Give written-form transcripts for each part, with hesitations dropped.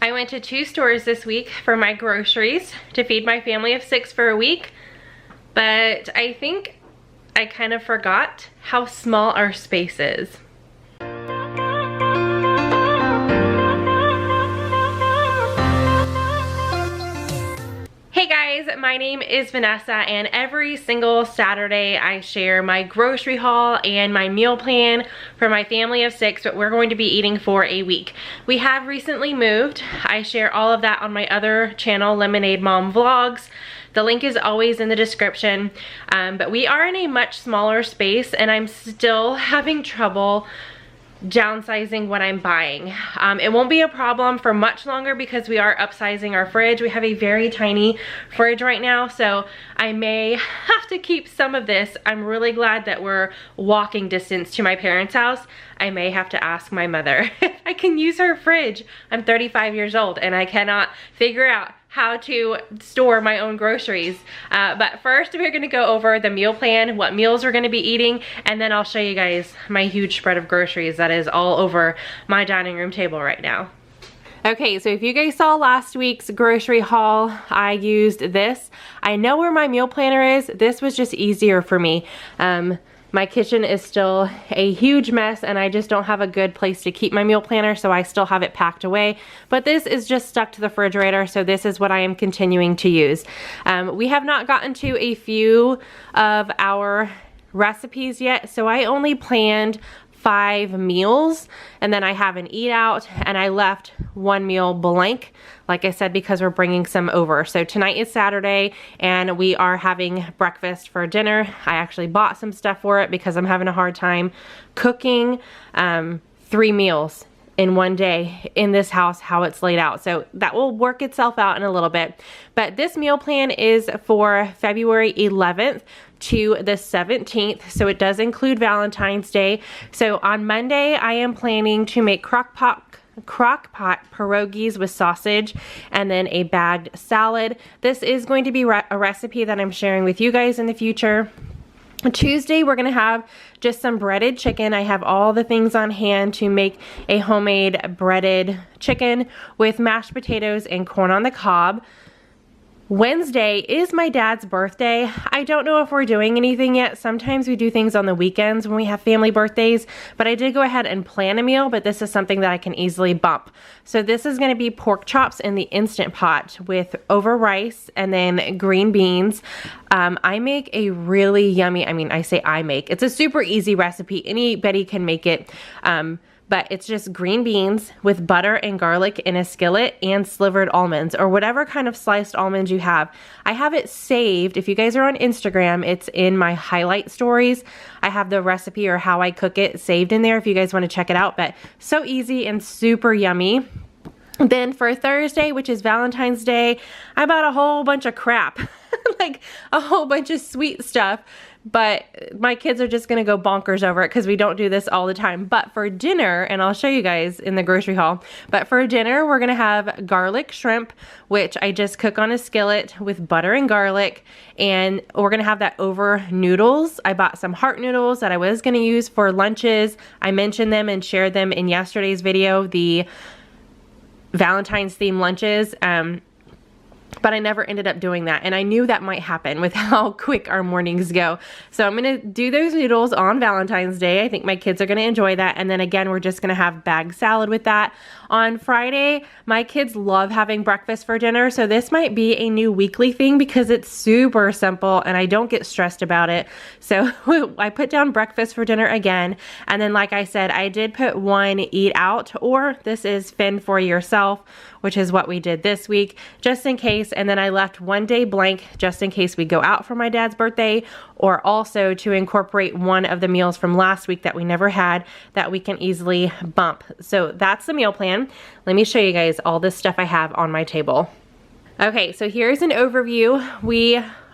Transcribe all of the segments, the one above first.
I went to 2 stores this week for my groceries to feed my family of 6 for a week, but I think I kind of forgot how small our space is. Hey guys, my name is Vanessa, and every single Saturday I share my grocery haul and my meal plan for my family of 6, what we're going to be eating for a week. We have recently moved. I share all of that on my other channel, Lemonade Mom Vlogs. The link is always in the description, but we are in a much smaller space and I'm still having trouble downsizing what I'm buying. It won't be a problem for much longer because we are upsizing our fridge. We have a very tiny fridge right now, so I may have to keep some of this. I'm really glad that we're walking distance to my parents' house. I may have to ask my mother if I can use her fridge. I'm 35 years old and I cannot figure out how to store my own groceries. But first we're gonna go over the meal plan, what meals we're gonna be eating, and then I'll show you guys my huge spread of groceries that is all over my dining room table right now. Okay, so if you guys saw last week's grocery haul, I used this. I know where my meal planner is. This was just easier for me. My kitchen is still a huge mess and I just don't have a good place to keep my meal planner, so I still have it packed away. But this is just stuck to the refrigerator, so this is what I am continuing to use. We have not gotten to a few of our recipes yet, so I only planned 5 meals and then I have an eat out, and I left 1 meal blank, like I said, because we're bringing some over. So tonight is Saturday and we are having breakfast for dinner. I actually bought some stuff for it because I'm having a hard time cooking 3 meals in one day in this house, how it's laid out. So that will work itself out in a little bit. But this meal plan is for February 11th to the 17th. So it does include Valentine's Day. So on Monday, I am planning to make crock pot pierogies with sausage and then a bagged salad. This is going to be a recipe that I'm sharing with you guys in the future. Tuesday, we're gonna have just some breaded chicken. I have all the things on hand to make a homemade breaded chicken with mashed potatoes and corn on the cob. Wednesday is my dad's birthday. I don't know if we're doing anything yet. Sometimes we do things on the weekends when we have family birthdays, but I did go ahead and plan a meal, but this is something that I can easily bump. So this is gonna be pork chops in the Instant Pot with over rice and then green beans. I make a really yummy, I say I make, it's a super easy recipe. Anybody can make it. But it's just green beans with butter and garlic in a skillet and slivered almonds or whatever kind of sliced almonds you have. I have it saved. If you guys are on Instagram, it's in my highlight stories. I have the recipe or how I cook it saved in there if you guys want to check it out. But so easy and super yummy. Then for Thursday, which is Valentine's Day, I bought a whole bunch of crap, like a whole bunch of sweet stuff. But my kids are just gonna go bonkers over it because we don't do this all the time. But for dinner, and I'll show you guys in the grocery haul, but for dinner, we're gonna have garlic shrimp, which I just cook on a skillet with butter and garlic. And we're gonna have that over noodles. I bought some heart noodles that I was gonna use for lunches. I mentioned them and shared them in yesterday's video, the Valentine's themed lunches. But I never ended up doing that, and I knew that might happen with how quick our mornings go. So I'm gonna do those noodles on Valentine's Day. I think my kids are gonna enjoy that, and then again, we're just gonna have bagged salad with that. On Friday, my kids love having breakfast for dinner, so this might be a new weekly thing because it's super simple and I don't get stressed about it. So I put down breakfast for dinner again, and then like I said, I did put 1 eat out, or this is fend for yourself, which is what we did this week, just in case. And then I left 1 day blank just in case we go out for my dad's birthday, or also to incorporate one of the meals from last week that we never had that we can easily bump. So that's the meal plan. Let me show you guys all this stuff I have on my table. Okay, so here's an overview.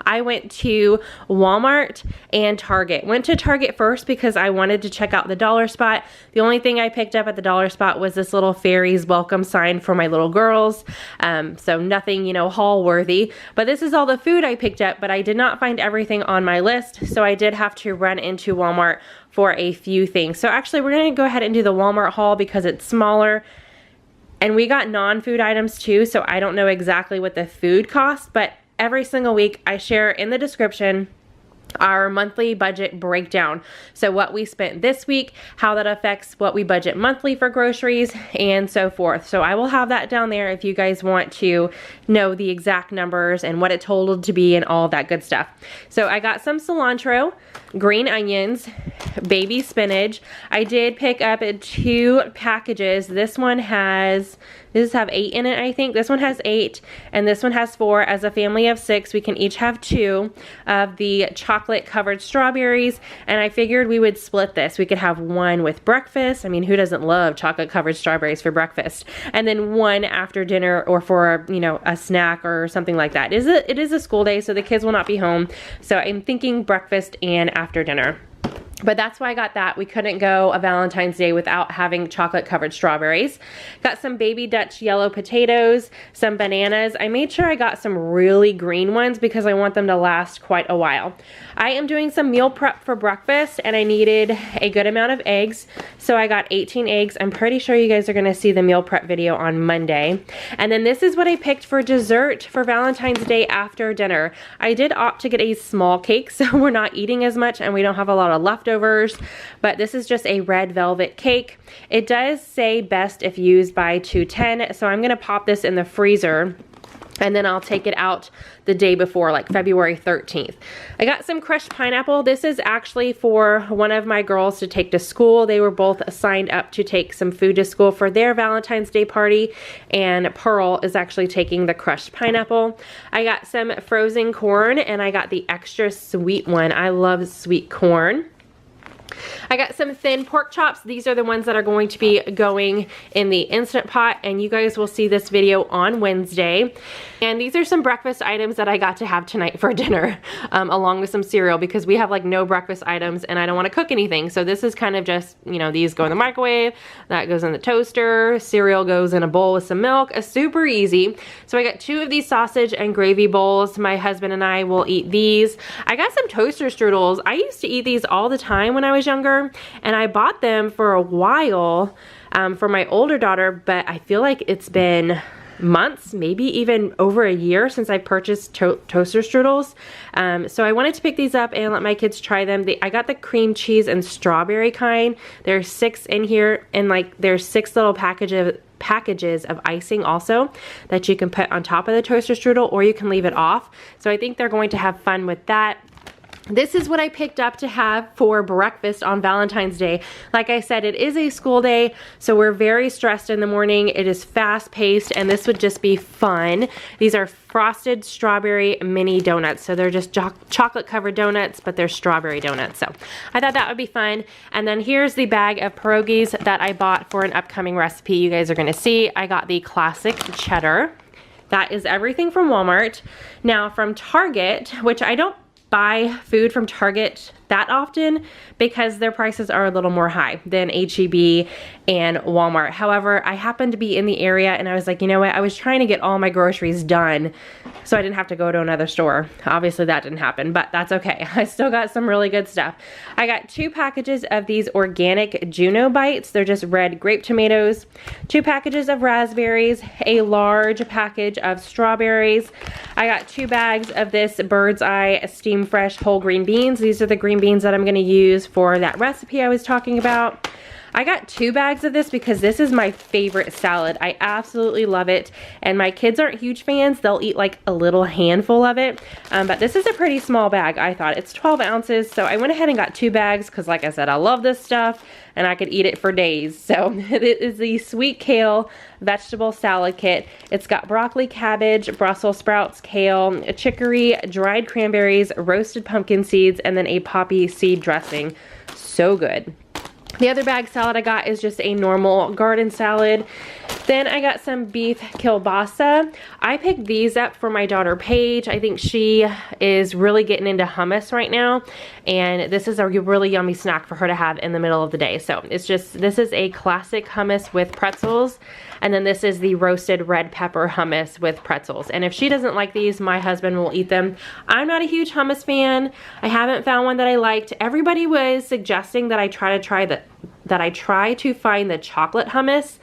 I went to Walmart and Target. Went to Target first because I wanted to check out the dollar spot. The only thing I picked up at the dollar spot was this little fairies welcome sign for my little girls. So nothing, haul worthy. But this is all the food I picked up, but I did not find everything on my list. So I did have to run into Walmart for a few things. So actually we're gonna go ahead and do the Walmart haul because it's smaller. And we got non-food items too, so I don't know exactly what the food costs, but every single week I share in the description our monthly budget breakdown. So what we spent this week, how that affects what we budget monthly for groceries, and so forth. So I will have that down there if you guys want to know the exact numbers and what it totaled to be and all that good stuff. So I got some cilantro, green onions, baby spinach. I did pick up 2 packages. This have 8 in it, I think. This one has 8 and this one has 4. As a family of 6, we can each have 2 of the chocolate covered strawberries, and I figured we would split this. We could have 1 with breakfast. I mean, who doesn't love chocolate covered strawberries for breakfast? And then 1 after dinner or for, you know, a snack or something like that. It is a school day, so the kids will not be home. So I'm thinking breakfast and after dinner. But that's why I got that. We couldn't go a Valentine's Day without having chocolate covered strawberries. Got some baby Dutch yellow potatoes, some bananas. I made sure I got some really green ones because I want them to last quite a while. I am doing some meal prep for breakfast and I needed a good amount of eggs. So I got 18 eggs. I'm pretty sure you guys are gonna see the meal prep video on Monday. And then this is what I picked for dessert for Valentine's Day after dinner. I did opt to get a small cake so we're not eating as much and we don't have a lot of leftovers, but this is just a red velvet cake. It does say best if used by 210, so I'm gonna pop this in the freezer and then I'll take it out the day before, like February 13th. I got some crushed pineapple. This is actually for one of my girls to take to school. They were both signed up to take some food to school for their Valentine's Day party, and Pearl is actually taking the crushed pineapple. I got some frozen corn and I got the extra sweet one. I love sweet corn. I got some thin pork chops. These are the ones that are going to be going in the Instant Pot, and you guys will see this video on Wednesday. And these are some breakfast items that I got to have tonight for dinner, along with some cereal, because we have like no breakfast items and I don't want to cook anything. So this is kind of just, you know, these go in the microwave, that goes in the toaster, cereal goes in a bowl with some milk. Super easy. So I got 2 of these sausage and gravy bowls. My husband and I will eat these. I got some toaster strudels. I used to eat these all the time when I was younger, and I bought them for a while for my older daughter, but I feel like it's been months, maybe even over a year since I purchased toaster strudels. So I wanted to pick these up and let my kids try them. I got the cream cheese and strawberry kind. There's 6 in here, and like there's 6 little packages of icing also that you can put on top of the toaster strudel, or you can leave it off. So I think they're going to have fun with that. This is what I picked up to have for breakfast on Valentine's Day. Like I said, it is a school day, so we're very stressed in the morning. It is fast paced, and this would just be fun. These are frosted strawberry mini donuts. So they're just chocolate covered donuts, but they're strawberry donuts. So I thought that would be fun. And then here's the bag of pierogies that I bought for an upcoming recipe you guys are gonna see. I got the classic cheddar. That is everything from Walmart. Now from Target, which I don't buy food from Target that often because their prices are a little more high than H-E-B and Walmart. However, I happened to be in the area and I was like, you know what, I was trying to get all my groceries done so I didn't have to go to another store. Obviously that didn't happen, but that's okay. I still got some really good stuff. I got 2 packages of these organic Juno bites. They're just red grape tomatoes, 2 packages of raspberries, a large package of strawberries. I got 2 bags of this Bird's Eye Steam Fresh whole green beans. These are the green beans that I'm going to use for that recipe I was talking about. I got 2 bags of this because this is my favorite salad. I absolutely love it, and my kids aren't huge fans. They'll eat like a little handful of it, but this is a pretty small bag. I thought it's 12 ounces, so I went ahead and got 2 bags because like I said, I love this stuff and I could eat it for days. So it is the sweet kale vegetable salad kit. It's got broccoli, cabbage, Brussels sprouts, kale, chicory, dried cranberries, roasted pumpkin seeds, and then a poppy seed dressing. So good. The other bag salad I got is just a normal garden salad. Then I got some beef kielbasa. I picked these up for my daughter Paige. I think she is really getting into hummus right now, and this is a really yummy snack for her to have in the middle of the day. So it's just, this is a classic hummus with pretzels, and then this is the roasted red pepper hummus with pretzels. And if she doesn't like these, my husband will eat them. I'm not a huge hummus fan. I haven't found one that I liked. Everybody was suggesting that I try to find the chocolate hummus,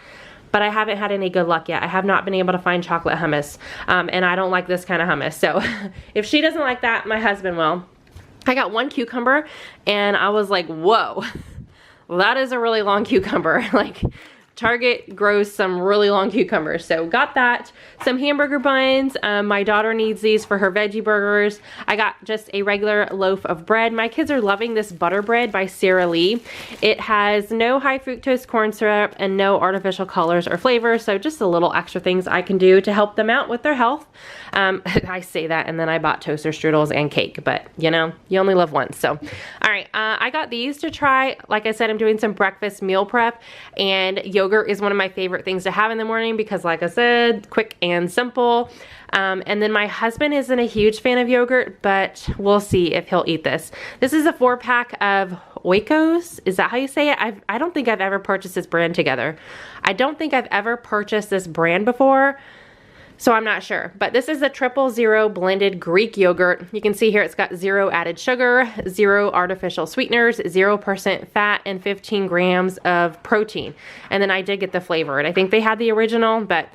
but I haven't had any good luck yet. I have not been able to find chocolate hummus, and I don't like this kind of hummus. So if she doesn't like that, my husband will. I got one cucumber, and I was like, whoa, well, that is a really long cucumber. Like, Target grows some really long cucumbers. So got that. Some hamburger buns. My daughter needs these for her veggie burgers. I got just a regular loaf of bread. My kids are loving this butter bread by Sara Lee. It has no high fructose corn syrup and no artificial colors or flavors. So just a little extra things I can do to help them out with their health. I say that, and then I bought toaster strudels and cake, but you know, you only live once. So, all right, I got these to try. Like I said, I'm doing some breakfast meal prep, and yogurt is one of my favorite things to have in the morning because, like I said, quick and simple. And then my husband isn't a huge fan of yogurt, but we'll see if he'll eat this. This is a 4-pack of Oikos. Is that how you say it? I don't think I've ever purchased this brand together. I don't think I've ever purchased this brand before, so I'm not sure. But this is the 000 blended Greek yogurt. You can see here it's got 0 added sugar, 0 artificial sweeteners, 0% fat, and 15 grams of protein. And then I did get the flavor. And I think they had the original, but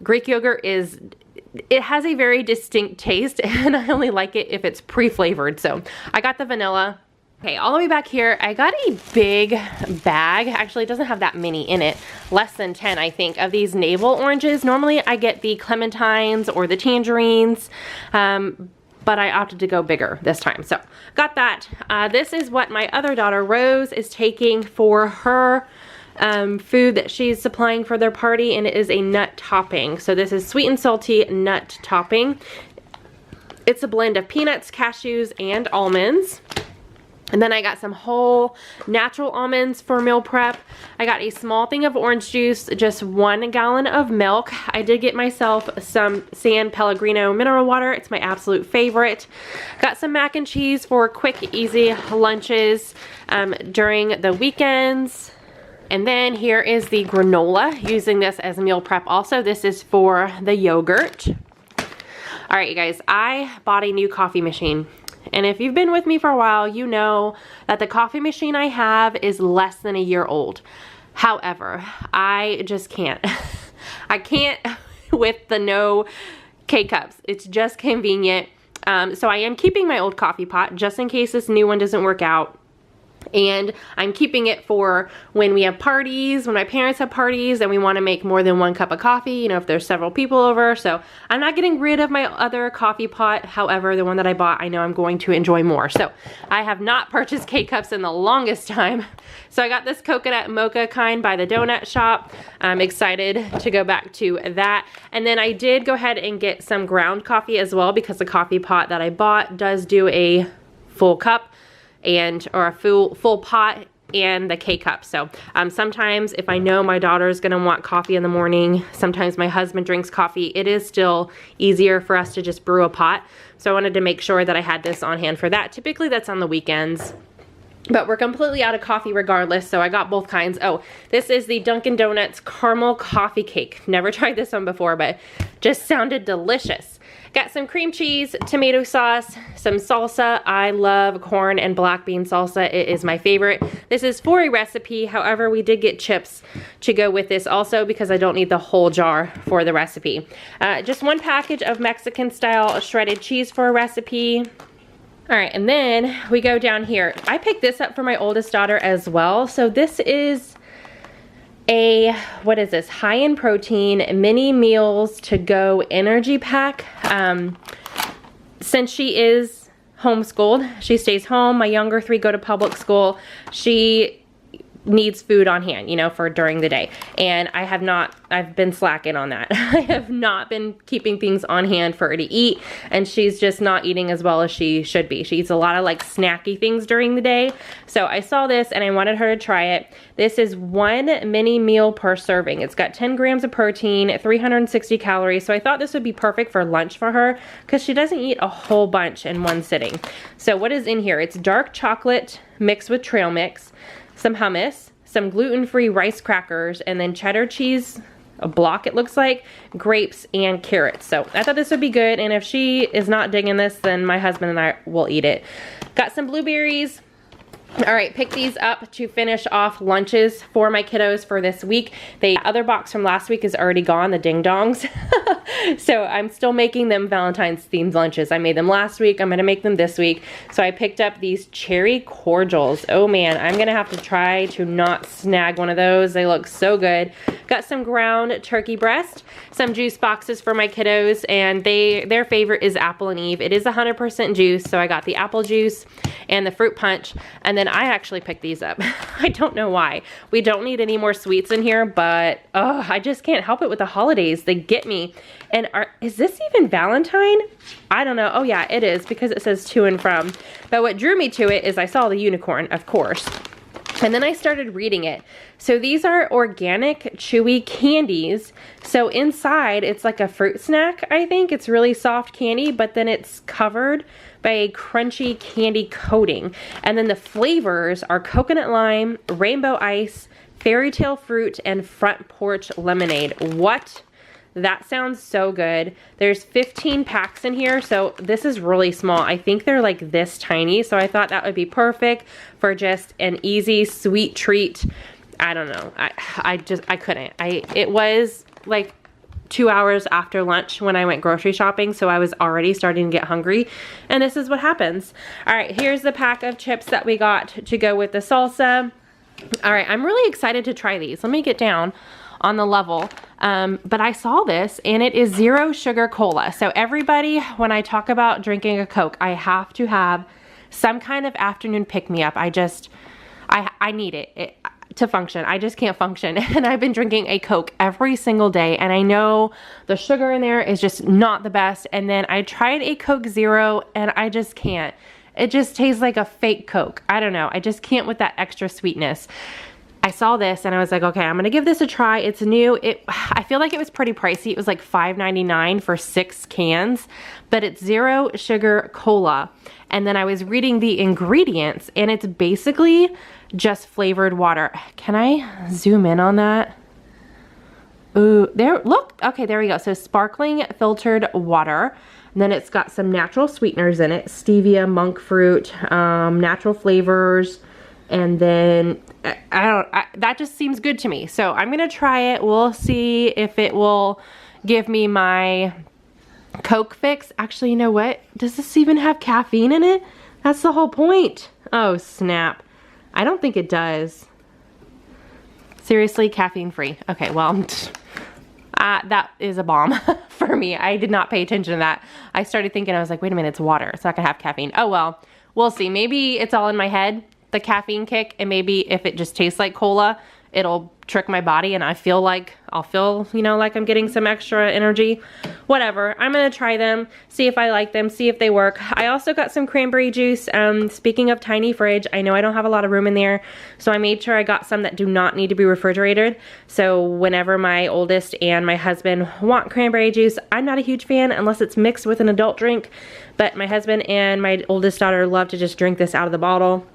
Greek yogurt it has a very distinct taste, and I only like it if it's pre-flavored. So I got the vanilla. Okay, all the way back here, I got a big bag. Actually, it doesn't have that many in it. Less than 10, I think, of these Navel Oranges. Normally, I get the clementines or the tangerines, but I opted to go bigger this time. So, got that. This is what my other daughter, Rose, is taking for her food that she's supplying for their party, and it is a nut topping. So, this is sweet and salty nut topping. It's a blend of peanuts, cashews, and almonds. And then I got some whole natural almonds for meal prep. I got a small thing of orange juice, just 1 gallon of milk. I did get myself some San Pellegrino mineral water. It's my absolute favorite. Got some mac and cheese for quick, easy lunches during the weekends. And then here is the granola, using this as a meal prep also. This is for the yogurt. All right, you guys, I bought a new coffee machine. And if you've been with me for a while, you know that the coffee machine I have is less than a year old. However, I just can't. I can't with the no K-cups. It's just convenient. So I am keeping my old coffee pot just in case this new one doesn't work out. And I'm keeping it for when we have parties, when my parents have parties and we want to make more than 1 cup of coffee, you know, if there's several people over. So I'm not getting rid of my other coffee pot. However, the one that I bought, I know I'm going to enjoy more. So I have not purchased K-cups in the longest time. So I got this coconut mocha kind by the donut shop. I'm excited to go back to that. And then I did go ahead and get some ground coffee as well, because the coffee pot that I bought does do a full cup or a full pot and the K-cup. So sometimes if I know my daughter's gonna want coffee in the morning, sometimes my husband drinks coffee, it is still easier for us to just brew a pot. So I wanted to make sure that I had this on hand for that. Typically that's on the weekends, but we're completely out of coffee regardless, so I got both kinds. Oh, this is the Dunkin' Donuts caramel coffee cake. Never tried this one before, but just sounded delicious. Got some cream cheese, tomato sauce, some salsa. I love corn and black bean salsa. It is my favorite. This is for a recipe. However, we did get chips to go with this also because I don't need the whole jar for the recipe. Just 1 package of Mexican style shredded cheese for a recipe. All right, and then we go down here. I picked this up for my oldest daughter as well. So this is what is this? High in protein mini meals to go energy pack. Since she is homeschooled, she stays home. My younger 3 go to public school. She needs food on hand, you know, for during the day. And I've been slacking on that. I have not been keeping things on hand for her to eat, and she's just not eating as well as she should be. She eats a lot of like snacky things during the day. So I saw this and I wanted her to try it. This is 1 mini meal per serving. It's got 10 grams of protein, 360 calories. So I thought this would be perfect for lunch for her because she doesn't eat a whole bunch in one sitting. So what is in here? It's dark chocolate mixed with trail mix, some hummus, some gluten-free rice crackers, and then cheddar cheese, a block it looks like, grapes, and carrots. So I thought this would be good, and if she is not digging this, then my husband and I will eat it. Got some blueberries, All right, pick these up to finish off lunches for my kiddos for this week. The other box from last week is already gone, the ding dongs. So I'm still making them Valentine's themed lunches. I made them last week, I'm gonna make them this week. So I picked up these cherry cordials. Oh man, I'm gonna have to try to not snag one of those. They look so good. Got some ground turkey breast, some juice boxes for my kiddos, and their favorite is Apple and Eve. It is 100% juice, so I got the apple juice and the fruit punch, and then I actually picked these up. I don't know why. We don't need any more sweets in here, but I just can't help it with the holidays. They get me. And is this even Valentine? I don't know. Oh yeah, it is, because it says to and from. But what drew me to it is I saw the unicorn, of course. And then I started reading it. So these are organic chewy candies. So inside it's like a fruit snack, I think. It's really soft candy, but then it's covered by a crunchy candy coating. And then the flavors are coconut lime, rainbow ice, fairy tale fruit, and front porch lemonade. What? That sounds so good. There's 15 packs in here, so this is really small. I think they're like this tiny, so I thought that would be perfect for just an easy sweet treat. I don't know. I couldn't. It was like 2 hours after lunch when I went grocery shopping, so I was already starting to get hungry, and this is what happens. All right, here's the pack of chips that we got to go with the salsa. All right, I'm really excited to try these. Let me get down on the level. But I saw this, and it is 0 sugar cola. So everybody, when I talk about drinking a Coke, I have to have some kind of afternoon pick-me-up. I need it to function. I just can't function. And I've been drinking a Coke every single day, and I know the sugar in there is just not the best. And then I tried a Coke Zero, and I just can't. It just tastes like a fake Coke. I don't know. I just can't with that extra sweetness. I saw this and I was like, okay, I'm gonna give this a try. It's new. I feel like it was pretty pricey. It was like $5.99 for 6 cans, but it's 0 sugar cola. And then I was reading the ingredients, and it's basically just flavored water. Can I zoom in on that? Ooh, there, look. Okay, there we go. So sparkling filtered water. And then it's got some natural sweeteners in it. Stevia, monk fruit, natural flavors. And then, that just seems good to me. So I'm gonna try it. We'll see if it will give me my Coke fix. Actually, you know what? Does this even have caffeine in it? That's the whole point. Oh, snap. I don't think it does. Seriously, caffeine free. Okay, well, that is a bomb for me. I did not pay attention to that. I started thinking, I was like, wait a minute, it's water. It's not gonna have caffeine. Oh, well, we'll see. Maybe it's all in my head, the caffeine kick, and maybe if it just tastes like cola, it'll trick my body and I'll feel, you know, like I'm getting some extra energy. Whatever. I'm gonna try them, see if I like them, see if they work. I also got some cranberry juice. Speaking of tiny fridge, I know I don't have a lot of room in there, so I made sure I got some that do not need to be refrigerated. So whenever my oldest and my husband want cranberry juice, I'm not a huge fan unless it's mixed with an adult drink, but my husband and my oldest daughter love to just drink this out of the bottle.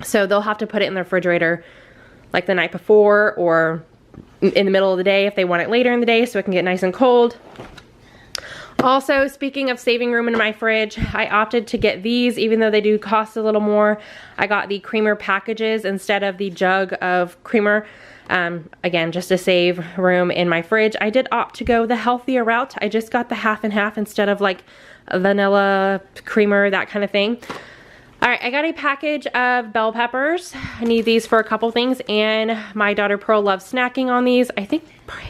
So they'll have to put it in the refrigerator like the night before or in the middle of the day if they want it later in the day so it can get nice and cold. Also, speaking of saving room in my fridge, I opted to get these even though they do cost a little more. I got the creamer packages instead of the jug of creamer. Again, just to save room in my fridge. I did opt to go the healthier route. I just got the half and half instead of like vanilla creamer, that kind of thing. All right, I got a package of bell peppers. I need these for a couple things, and my daughter Pearl loves snacking on these. I think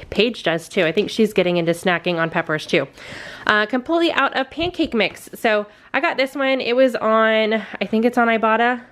Paige does too. I think she's getting into snacking on peppers too. Completely out of pancake mix. So I got this one. It was on, I think it's on Ibotta.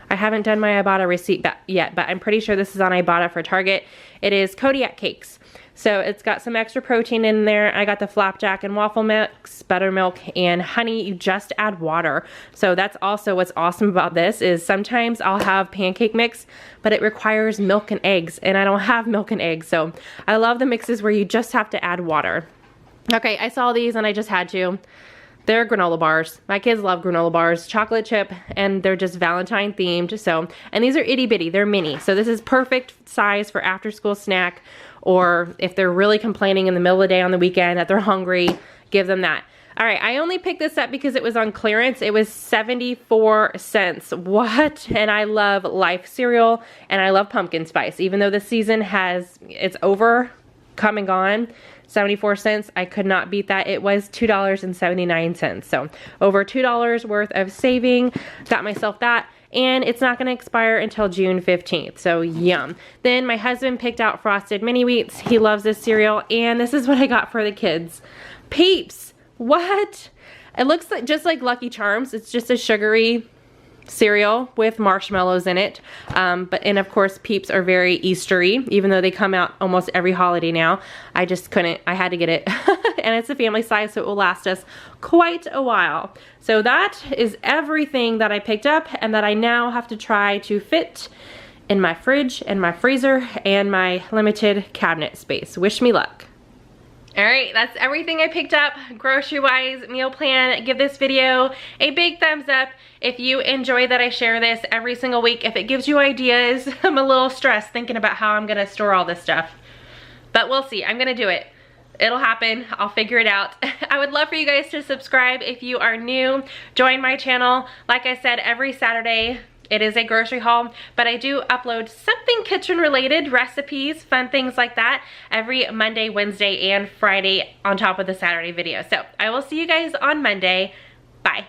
I haven't done my Ibotta receipt yet, but I'm pretty sure this is on Ibotta for Target. It is Kodiak cakes. So it's got some extra protein in there. I got the Flapjack and Waffle mix, buttermilk, and honey. You just add water. So that's also what's awesome about this is sometimes I'll have pancake mix, but it requires milk and eggs, and I don't have milk and eggs. So I love the mixes where you just have to add water. Okay, I saw these and I just had to. They're granola bars. My kids love granola bars, chocolate chip, and they're just Valentine themed. So, and these are itty bitty, they're mini. So this is perfect size for after school snack, or if they're really complaining in the middle of the day on the weekend that they're hungry, give them that. All right, I only picked this up because it was on clearance. It was 74 cents. What? And I love Life cereal and I love pumpkin spice. Even though the season it's over, come and gone, 74 cents, I could not beat that. It was $2.79. So over $2 worth of saving. Got myself that. And it's not gonna expire until June 15th, so yum. Then my husband picked out Frosted Mini Wheats. He loves this cereal, and this is what I got for the kids. Peeps, what? It looks like just like Lucky Charms. It's just a sugary cereal with marshmallows in it. And of course, Peeps are very Eastery, even though they come out almost every holiday now. I just couldn't, I had to get it. And it's a family size, so it will last us quite a while. So that is everything that I picked up and that I now have to try to fit in my fridge and my freezer and my limited cabinet space. Wish me luck. All right, that's everything I picked up grocery-wise, meal plan. Give this video a big thumbs up if you enjoy that I share this every single week. If it gives you ideas, I'm a little stressed thinking about how I'm gonna store all this stuff. But we'll see, I'm gonna do it. It'll happen, I'll figure it out. I would love for you guys to subscribe if you are new. Join my channel. Like I said, every Saturday, it is a grocery haul, but I do upload something kitchen related, recipes, fun things like that, every Monday, Wednesday, and Friday on top of the Saturday video. So I will see you guys on Monday. Bye.